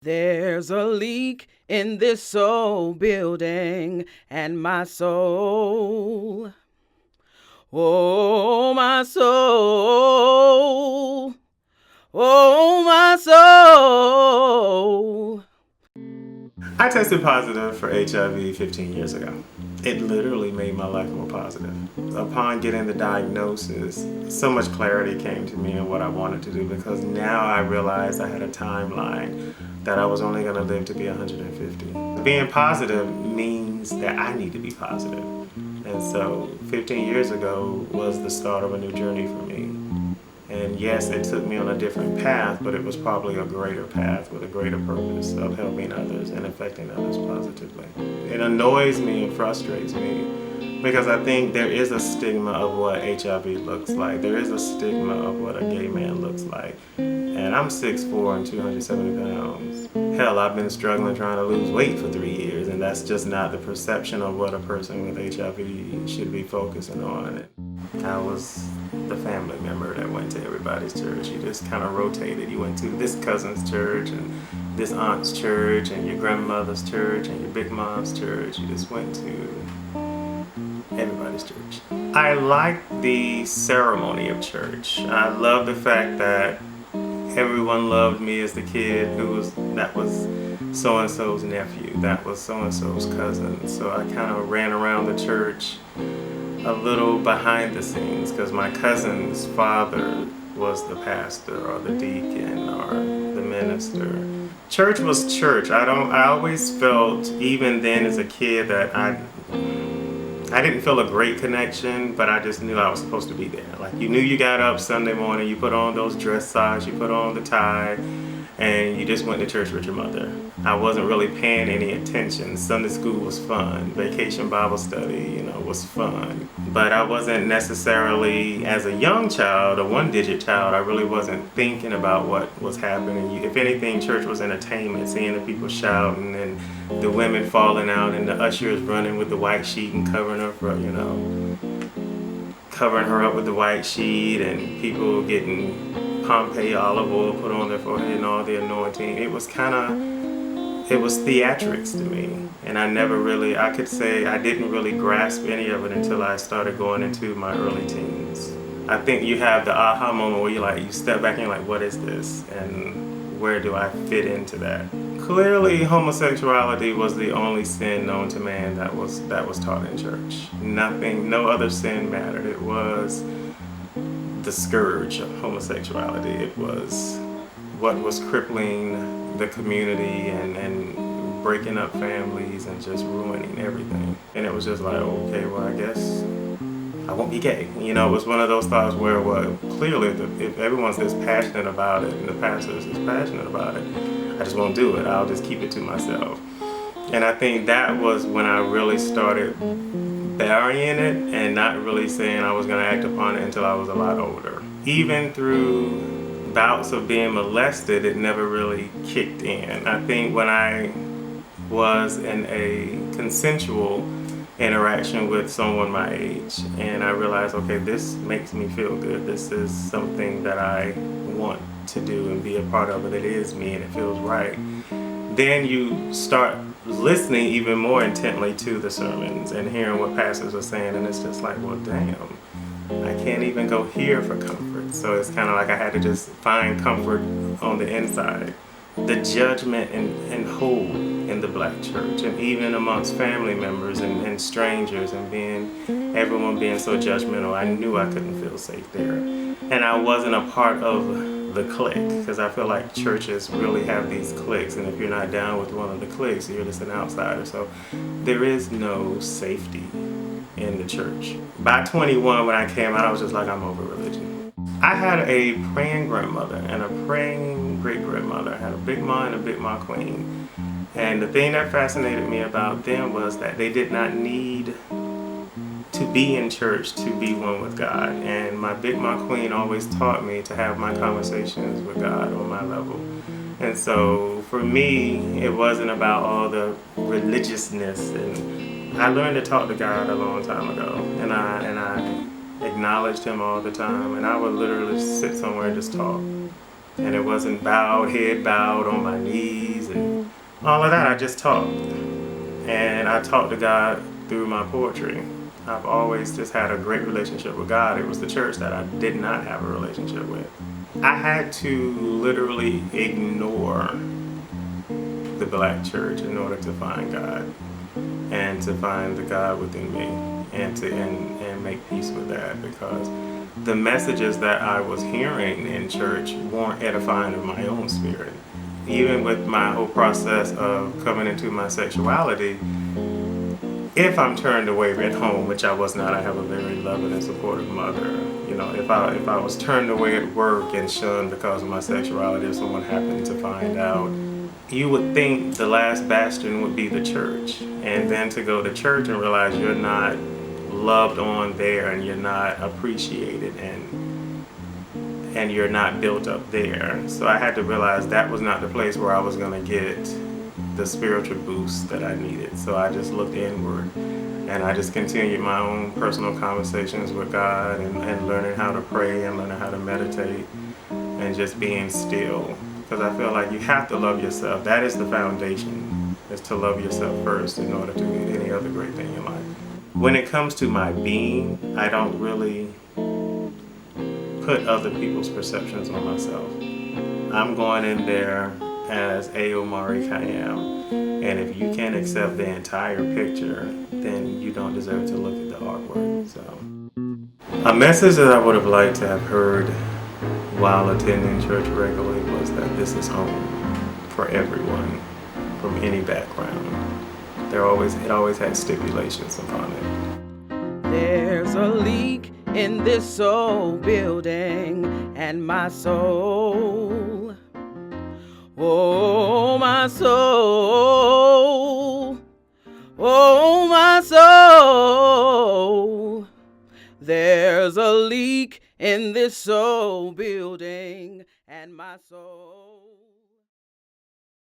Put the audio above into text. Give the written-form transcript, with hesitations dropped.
There's a leak in this old building, and my soul, oh my soul, oh my soul. I tested positive for HIV 15 years ago. It literally made my life more positive. Upon getting the diagnosis, so much clarity came to me in what I wanted to do, because now I realized I had a timeline that I was only going to live to be 150. Being positive means that I need to be positive. And so 15 years ago was the start of a new journey for me. And yes, it took me on a different path, but it was probably a greater path with a greater purpose of helping others and affecting others positively. It annoys me and frustrates me because I think there is a stigma of what HIV looks like. There is a stigma of what a gay man looks like. And I'm 6'4" and 270 pounds. Hell, I've been struggling trying to lose weight for 3 years, and that's just not the perception of what a person with HIV should be focusing on. I was the family member that went to everybody's church. You just kind of rotated. You went to this cousin's church and this aunt's church and your grandmother's church and your big mom's church. You just went to everybody's church. I like the ceremony of church. I love the fact that everyone loved me as the kid that was so-and-so's nephew, that was so-and-so's cousin. So I kind of ran around the church a little behind the scenes because my cousin's father was the pastor or the deacon or the minister. Church was church. I always felt, even then as a kid, that I didn't feel a great connection, but I just knew I was supposed to be there. Like, you knew you got up Sunday morning, you put on those dress socks, you put on the tie, and you just went to church with your mother. I wasn't really paying any attention. Sunday school was fun. Vacation Bible study, was fun. But I wasn't necessarily, as a young child, a one-digit child, I really wasn't thinking about what was happening. If anything, church was entertainment, seeing the people shouting and the women falling out and the ushers running with the white sheet and covering her up with the white sheet, and people getting Pompeii olive oil put on their forehead and all the anointing. It was theatrics to me. And I could say I didn't really grasp any of it until I started going into my early teens. I think you have the aha moment where you step back and you're like, what is this? And where do I fit into that? Clearly, homosexuality was the only sin known to man that was taught in church. No other sin mattered. It was the scourge of homosexuality. It was what was crippling the community and breaking up families and just ruining everything. And it was just like, okay, well, I guess I won't be gay. It was one of those thoughts where, well, clearly, if everyone's this passionate about it and the pastor is this passionate about it, I just won't do it. I'll just keep it to myself. And I think that was when I really started burying it and not really saying I was going to act upon it until I was a lot older. Even through bouts of being molested, it never really kicked in. I think when I was in a consensual interaction with someone my age and I realized, okay, this makes me feel good. This is something that I want to do and be a part of, it. It is me and it feels right. Then you start listening even more intently to the sermons and hearing what pastors are saying, and it's just like, well, damn, I can't even go here for comfort. So it's kind of like I had to just find comfort on the inside. The judgment and hold in the black church, and even amongst family members and strangers, and everyone being so judgmental, I knew I couldn't feel safe there. And I wasn't a part of the clique, because I feel like churches really have these cliques, and if you're not down with one of the cliques, you're just an outsider. So there is no safety in the church. By 21, when I came out, I was just like, I'm over religion. I had a praying grandmother and a praying great-grandmother. I had a Big Ma and a Big Ma Queen. And the thing that fascinated me about them was that they did not need to be in church to be one with God. And my Big Ma Queen always taught me to have my conversations with God on my level. And so for me, it wasn't about all the religiousness. And I learned to talk to God a long time ago. And I acknowledged him all the time. And I would literally sit somewhere and just talk. And it wasn't head bowed on my knees and all of that. I just talked. And I talked to God through my poetry. I've always just had a great relationship with God. It was the church that I did not have a relationship with. I had to literally ignore the black church in order to find God and to find the God within me and make peace with that, because the messages that I was hearing in church weren't edifying of my own spirit. Even with my whole process of coming into my sexuality, if I'm turned away at home, which I was not, I have a very loving and supportive mother. You know, if I was turned away at work and shunned because of my sexuality, if someone happened to find out, you would think the last bastion would be the church. And then to go to church and realize you're not loved on there and you're not appreciated and you're not built up there. So I had to realize that was not the place where I was going to get the spiritual boost that I needed. So I just looked inward and I just continued my own personal conversations with God and learning how to pray and learning how to meditate and just being still. Because I feel like you have to love yourself. That is the foundation, is to love yourself first in order to do any other great thing in life. When it comes to my being, I don't really put other people's perceptions on myself. I'm going in there as A'Omare Kyyam, and if you can't accept the entire picture, then you don't deserve to look at the artwork. So, a message that I would have liked to have heard while attending church regularly was that this is home for everyone from any background. It always had stipulations upon it. There's a leak in this soul building, and my soul, oh my soul, oh my soul. There's a leak in this soul building, and my soul.